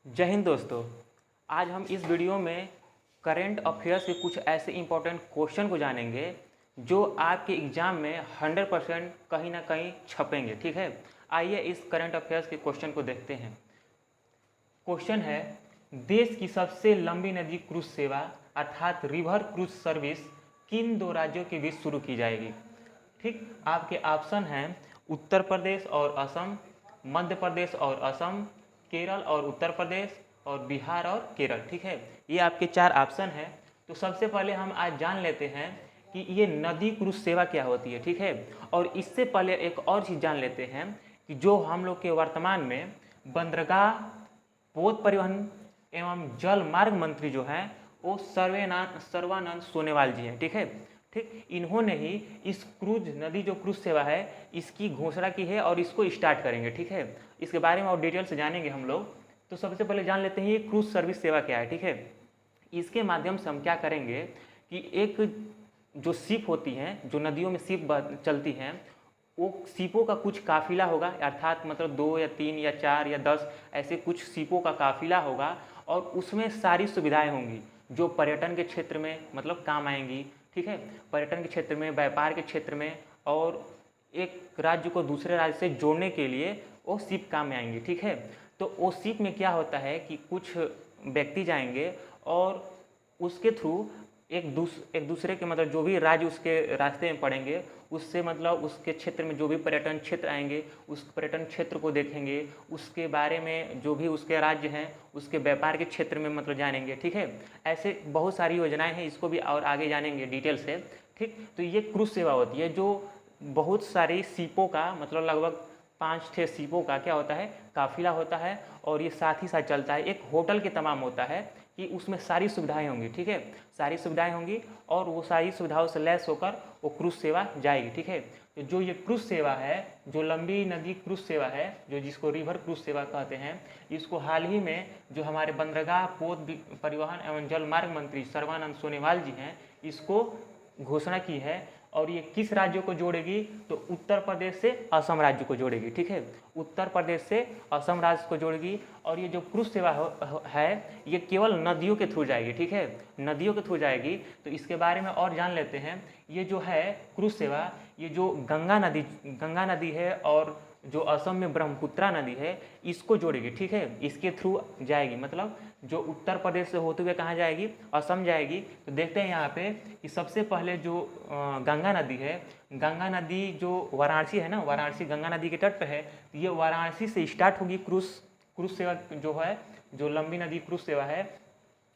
जय हिंद दोस्तों। आज हम इस वीडियो में करंट अफेयर्स के कुछ ऐसे इंपॉर्टेंट क्वेश्चन को जानेंगे जो आपके एग्ज़ाम में 100% कहीं ना कहीं छपेंगे। ठीक है, आइए इस करंट अफेयर्स के क्वेश्चन को देखते हैं। क्वेश्चन है, देश की सबसे लंबी नदी क्रूज सेवा अर्थात रिवर क्रूज सर्विस किन दो राज्यों के बीच शुरू की जाएगी। ठीक, आपके ऑप्शन हैं उत्तर प्रदेश और असम, मध्य प्रदेश और असम, केरल और उत्तर प्रदेश, और बिहार और केरल। ठीक है, ये आपके चार ऑप्शन हैं। तो सबसे पहले हम आज जान लेते हैं कि ये नदी क्रूज सेवा क्या होती है। ठीक है, और इससे पहले एक और चीज़ जान लेते हैं कि जो हम लोग के वर्तमान में बंदरगाह, पोत परिवहन एवं जल मार्ग मंत्री जो हैं वो सर्बानंद सोनोवाल जी हैं। ठीक है, ठीक, इन्होंने ही इस क्रूज नदी जो क्रूज सेवा है इसकी घोषणा की है और इसको स्टार्ट करेंगे। ठीक है, इसके बारे में और डिटेल से जानेंगे हम लोग। तो सबसे पहले जान लेते हैं ये क्रूज सर्विस सेवा क्या है। ठीक है, इसके माध्यम से हम क्या करेंगे कि एक जो शिप होती हैं, जो नदियों में शिप चलती हैं, वो शिपों का कुछ काफिला होगा, अर्थात मतलब 2 या 3 या 4 या 10 ऐसे कुछ शिपों का काफिला होगा और उसमें सारी सुविधाएं होंगी जो पर्यटन के क्षेत्र में मतलब काम आएंगी। ठीक है, पर्यटन के क्षेत्र में, व्यापार के क्षेत्र में और एक राज्य को दूसरे राज्य से जोड़ने के लिए वो शिप काम में आएंगी। ठीक है, तो वो शिप में क्या होता है कि कुछ व्यक्ति जाएंगे और उसके थ्रू एक दूसरे के मतलब जो भी राज्य उसके रास्ते में पड़ेंगे उससे मतलब उसके क्षेत्र में जो भी पर्यटन क्षेत्र आएंगे उस पर्यटन क्षेत्र को देखेंगे, उसके बारे में जो भी उसके राज्य हैं उसके व्यापार के क्षेत्र में मतलब जानेंगे। ठीक है, ऐसे बहुत सारी योजनाएं हैं, इसको भी और आगे जानेंगे डिटेल से। ठीक, तो ये क्रूज सेवा होती है जो बहुत सारी सीपों का मतलब लगभग 5-6 सीपों का क्या होता है, काफिला होता है और ये साथ ही साथ चलता है। एक होटल के तमाम होता है कि उसमें सारी सुविधाएं होंगी। ठीक है, सारी सुविधाएं होंगी और वो सारी सुविधाओं से लैस होकर वो क्रूज सेवा जाएगी। ठीक है, तो जो ये क्रूज सेवा है, जो लंबी नदी क्रूज सेवा है, जो जिसको रिवर क्रूज सेवा कहते हैं, इसको हाल ही में जो हमारे बंदरगाह, पोत परिवहन एवं जल मार्ग मंत्री सर्बानंद सोनोवाल जी हैं, इसको घोषणा की है। और ये किस राज्यों को जोड़ेगी, तो उत्तर प्रदेश से असम राज्य को जोड़ेगी। ठीक है, उत्तर प्रदेश से असम राज्य को जोड़ेगी। और ये जो क्रूज सेवा है ये केवल नदियों के थ्रू जाएगी। ठीक है, नदियों के थ्रू जाएगी। तो इसके बारे में और जान लेते हैं। ये जो है क्रूज सेवा, ये जो गंगा नदी है और जो असम में ब्रह्मपुत्रा नदी है इसको जोड़ेगी। ठीक है, इसके थ्रू जाएगी, मतलब जो उत्तर प्रदेश से होते हुए कहाँ जाएगी, असम जाएगी। तो देखते हैं यहाँ पे कि सबसे पहले जो गंगा नदी है, गंगा नदी जो वाराणसी है ना, वाराणसी गंगा नदी के तट पे है। तो ये वाराणसी से स्टार्ट होगी क्रूज सेवा जो है, जो लंबी नदी क्रूज सेवा है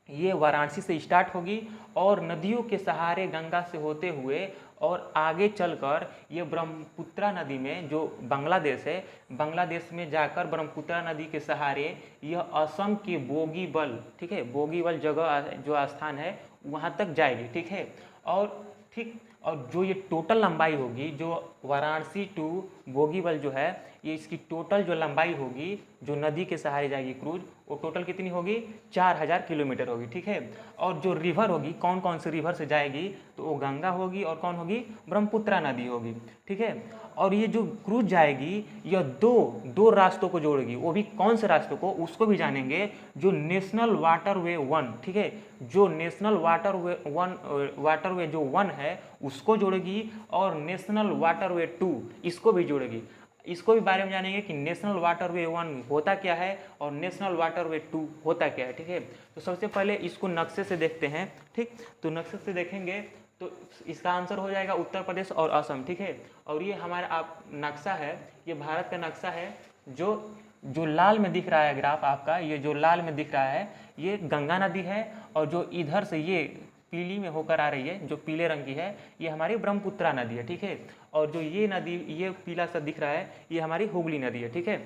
ये वाराणसी से स्टार्ट होगी और नदियों के सहारे गंगा से होते हुए और आगे चलकर ये ब्रह्मपुत्रा नदी में जो बांग्लादेश है, बांग्लादेश में जाकर ब्रह्मपुत्रा नदी के सहारे यह असम के बोगीबल, ठीक है, बोगीबल जगह जो स्थान है वहाँ तक जाएगी। ठीक है, और ठीक, और जो ये टोटल लंबाई होगी, जो वाराणसी टू बोगीबल जो है, ये इसकी टोटल जो लंबाई होगी जो नदी के सहारे जाएगी क्रूज, वो टोटल कितनी होगी, 4000 किलोमीटर होगी। ठीक है, और जो रिवर होगी, कौन कौन से रिवर से जाएगी, तो वो गंगा होगी और कौन होगी, ब्रह्मपुत्रा नदी होगी। ठीक है, और ये जो क्रूज जाएगी यह दो रास्तों को जोड़ेगी। वो भी कौन से रास्तों को, उसको भी जानेंगे। जो नेशनल वाटरवे 1, ठीक है, जो नेशनल वाटरवे जो 1 है उसको जोड़ेगी और नेशनल वाटरवे 2 इसको भी जोड़ेगी। इसको भी बारे में जानेंगे कि नेशनल वाटरवे 1 होता क्या है और नेशनल वाटरवे 2 होता क्या है। ठीक है, तो सबसे पहले इसको नक्शे से देखते हैं। ठीक, तो नक्शे से देखेंगे तो इसका आंसर हो जाएगा उत्तर प्रदेश और असम। ठीक है, और ये हमारा आप नक्शा है, ये भारत का नक्शा है। जो जो लाल में दिख रहा है ग्राफ आपका, ये जो लाल में दिख रहा है ये गंगा नदी है और जो इधर से ये पीली में होकर आ रही है, जो पीले रंग की है, ये हमारी ब्रह्मपुत्रा नदी है। ठीक है, और जो ये नदी, ये पीला सा दिख रहा है, ये हमारी हुगली नदी है। ठीक है,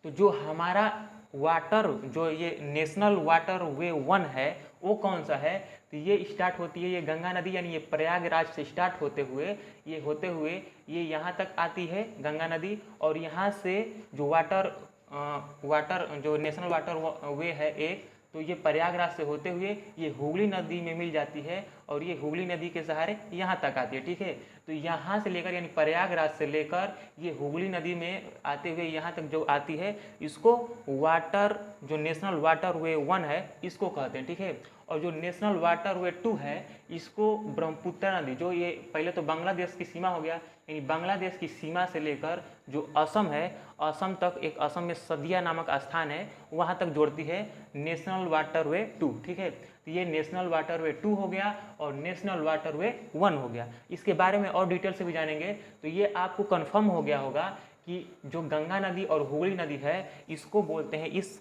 तो जो हमारा वाटर, जो ये नेशनल वाटर वे 1 है वो कौन सा है, तो ये स्टार्ट होती है, ये गंगा नदी यानी ये प्रयागराज से स्टार्ट होते हुए ये यहाँ तक आती है गंगा नदी। और यहाँ से जो वाटर जो नेशनल वाटर वे है एक, तो ये प्रयागराज से होते हुए ये हुगली नदी में मिल जाती है और ये हुगली नदी के सहारे यहाँ तक आती है। ठीक है, तो यहाँ से लेकर यानी प्रयागराज से लेकर ये हुगली नदी में आते हुए यहाँ तक जो आती है इसको वाटर जो नेशनल वाटर वे 1 है इसको कहते हैं। ठीक है, और जो नेशनल वाटर वे 2 है इसको ब्रह्मपुत्र नदी, जो ये पहले तो बांग्लादेश की सीमा हो गया, यानी बांग्लादेश की सीमा से लेकर जो असम है, असम तक, एक असम में सदिया नामक स्थान है वहाँ तक जोड़ती है नेशनल वाटर वे 2। ठीक है, तो ये नेशनल वाटर वे 2 हो गया और नेशनल वाटर वे 1 हो गया। इसके बारे में और डिटेल से भी जानेंगे। तो ये आपको कंफर्म हो गया होगा कि जो गंगा नदी और हुगली नदी है इसको बोलते हैं, इस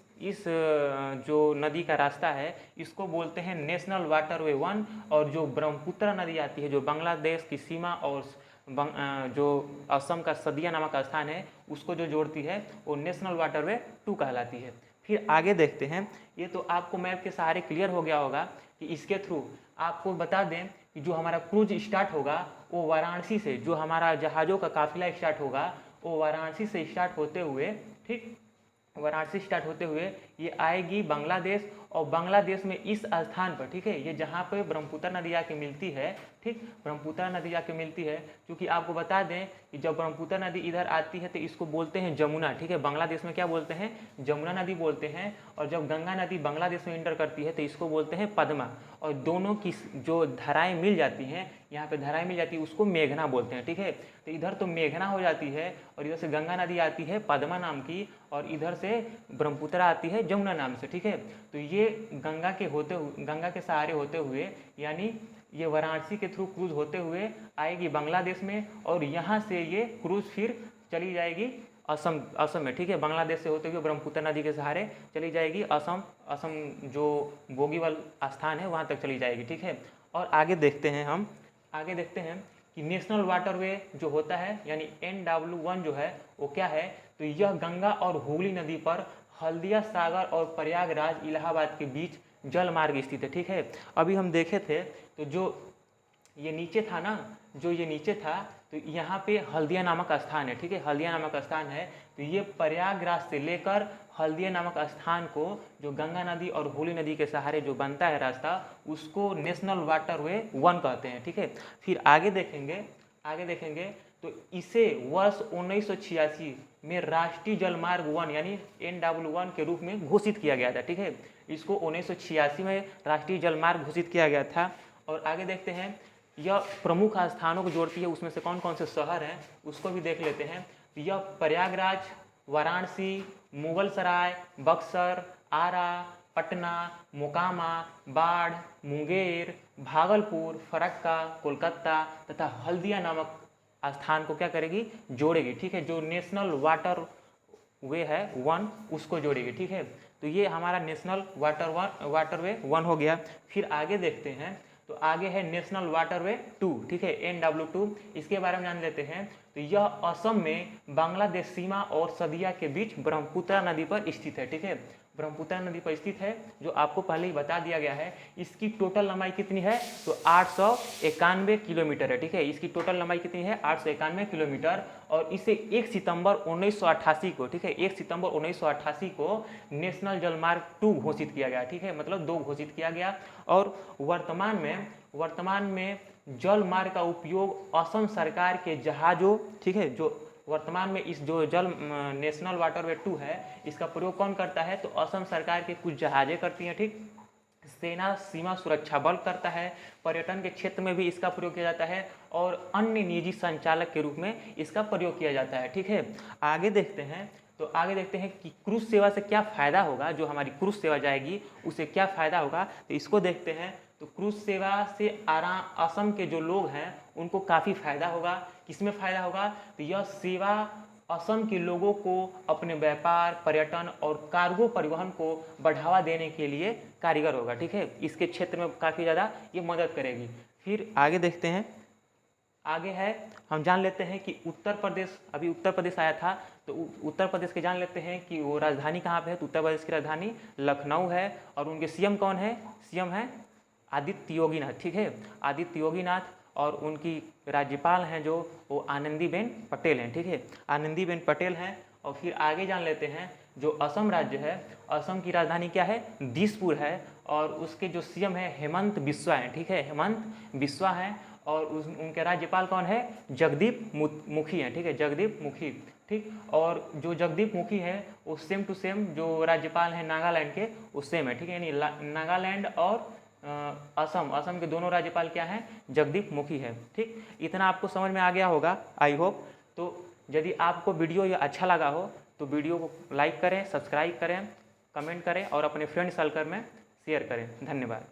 जो नदी का रास्ता है इसको बोलते हैं नेशनल वाटर वे 1, और जो ब्रह्मपुत्र नदी आती है जो बांग्लादेश की सीमा और जो असम का सदिया नामक स्थान है उसको जो जोड़ती है वो नेशनल वाटर वे 2 कहलाती है। फिर आगे देखते हैं, ये तो आपको मैप के सहारे क्लियर हो गया होगा कि इसके थ्रू आपको बता दें कि जो हमारा क्रूज स्टार्ट होगा वो वाराणसी से, जो हमारा जहाज़ों का काफिला स्टार्ट होगा वो वाराणसी से स्टार्ट होते हुए, ठीक, वाराणसी स्टार्ट होते हुए ये आएगी बांग्लादेश, और बांग्लादेश में इस स्थान पर, ठीक है, ये जहाँ पे ब्रह्मपुत्र नदी आके मिलती है, ठीक, ब्रह्मपुत्र नदी आके मिलती है, क्योंकि आपको बता दें कि जब ब्रह्मपुत्र नदी इधर आती है तो इसको बोलते हैं जमुना। ठीक है, बांग्लादेश में क्या बोलते हैं, जमुना नदी बोलते हैं, और जब गंगा नदी बांग्लादेश में इंटर करती है तो इसको बोलते हैं पद्मा, और दोनों की जो धाराएं मिल जाती हैं, यहाँ पे धाराएं मिल जाती है उसको मेघना बोलते हैं। ठीक है, तो इधर तो मेघना हो जाती है और इधर से गंगा नदी आती है पद्मा नाम की, और इधर से ब्रह्मपुत्र आती है जमुना नाम से। ठीक है, तो ये गंगा के सहारे होते हुए, यानी ये वाराणसी के थ्रू क्रूज होते हुए आएगी बांग्लादेश में, और यहाँ से ये क्रूज फिर चली जाएगी असम में। ठीक है, बांग्लादेश से होते हुए ब्रह्मपुत्र नदी के सहारे चली जाएगी असम जो बोगीवल स्थान है वहाँ तक चली जाएगी। ठीक है, और आगे देखते हैं कि नेशनल वाटरवे जो होता है यानी NW1 जो है वो क्या है, तो यह गंगा और हुगली नदी पर हल्दिया सागर और प्रयागराज इलाहाबाद के बीच जल मार्ग स्थित है। ठीक है, अभी हम देखे थे तो जो ये नीचे था तो यहाँ पे हल्दिया नामक स्थान है। ठीक है, हल्दिया नामक स्थान है, तो ये प्रयागराज से लेकर हल्दिया नामक स्थान को जो गंगा नदी और हुगली नदी के सहारे जो बनता है रास्ता उसको नेशनल वाटरवे 1 कहते हैं। ठीक है, फिर आगे देखेंगे तो इसे वर्ष 1986 में राष्ट्रीय जलमार्ग 1 यानी NW1 के रूप में घोषित किया गया था। ठीक है, इसको 1986 में राष्ट्रीय जलमार्ग घोषित किया गया था। और आगे देखते हैं, यह प्रमुख स्थानों को जोड़ती है, उसमें से कौन कौन से शहर हैं उसको भी देख लेते हैं। यह प्रयागराज, वाराणसी, मुगलसराय, बक्सर, आरा, पटना, मोकामा, बाढ़, मुंगेर, भागलपुर, फरक्का, कोलकाता तथा हल्दिया नामक स्थान को क्या करेगी, जोड़ेगी। ठीक है, जो नेशनल वाटर वे है 1 उसको जोड़ेगी। ठीक है, तो ये हमारा नेशनल वाटरवे 1 हो गया। फिर आगे देखते हैं, तो आगे है नेशनल वाटरवे 2। ठीक है, NW2, इसके बारे में जान लेते हैं। तो यह असम में बांग्लादेश सीमा और सदिया के बीच ब्रह्मपुत्र नदी पर स्थित है। ठीक है, ब्रह्मपुत्र नदी पर स्थित है, जो आपको पहले ही बता दिया गया है। इसकी टोटल लंबाई कितनी है, तो 891 किलोमीटर है। ठीक है, इसकी टोटल लंबाई कितनी है, 891 किलोमीटर, और इसे 1 सितंबर 1988 को, ठीक है, 1 सितंबर 1988 को नेशनल जलमार्ग 2 घोषित किया गया। ठीक है, मतलब 2 घोषित किया गया। और वर्तमान में जल मार्ग का उपयोग असम सरकार के जहाज़ों, ठीक है, जो वर्तमान में इस जो नेशनल वाटरवे 2 है इसका प्रयोग कौन करता है, तो असम सरकार के कुछ जहाज़ें करती हैं। ठीक, सेना सीमा सुरक्षा बल करता है, पर्यटन के क्षेत्र में भी इसका प्रयोग किया जाता है, और अन्य निजी संचालक के रूप में इसका प्रयोग किया जाता है। ठीक है, आगे देखते हैं कि क्रूज सेवा से क्या फ़ायदा होगा, जो हमारी क्रूज सेवा जाएगी उसे क्या फ़ायदा होगा, तो इसको देखते हैं। तो क्रूज सेवा से असम के जो लोग हैं उनको काफ़ी फ़ायदा होगा। किसमें फ़ायदा होगा, तो यह सेवा असम के लोगों को अपने व्यापार, पर्यटन और कार्गो परिवहन को बढ़ावा देने के लिए कारीगर होगा। ठीक है, इसके क्षेत्र में काफ़ी ज़्यादा ये मदद करेगी। फिर आगे देखते हैं, आगे है, हम जान लेते हैं कि उत्तर प्रदेश आया था, तो उत्तर प्रदेश के जान लेते हैं कि वो राजधानी कहाँ पे है। तो उत्तर प्रदेश की राजधानी लखनऊ है, और उनके सीएम कौन है, सीएम है आदित्य योगीनाथ। ठीक है, आदित्य योगीनाथ, और उनकी राज्यपाल हैं जो वो आनंदीबेन पटेल हैं। ठीक है, आनंदीबेन पटेल हैं। और फिर आगे जान लेते हैं जो असम राज्य है, असम की राजधानी क्या है, दिसपुर है, और उसके जो सीएम है हेमंत बिस्वा हैं, ठीक है, हेमंत बिस्वा हैं, और उनके राज्यपाल कौन है, जगदीप मुखी हैं, ठीक है, जगदीप मुखी, ठीक। और जो जगदीप मुखी है वो सेम टू सेम जो राज्यपाल हैं नागालैंड के, वो सेम है, ठीक है, यानी नागालैंड और असम के दोनों राज्यपाल क्या हैं, जगदीप मुखी है, ठीक। इतना आपको समझ में आ गया होगा, आई होप। तो यदि आपको वीडियो ये अच्छा लगा हो तो वीडियो को लाइक करें, सब्सक्राइब करें, कमेंट करें और अपने फ्रेंड सर्कल में शेयर करें। धन्यवाद।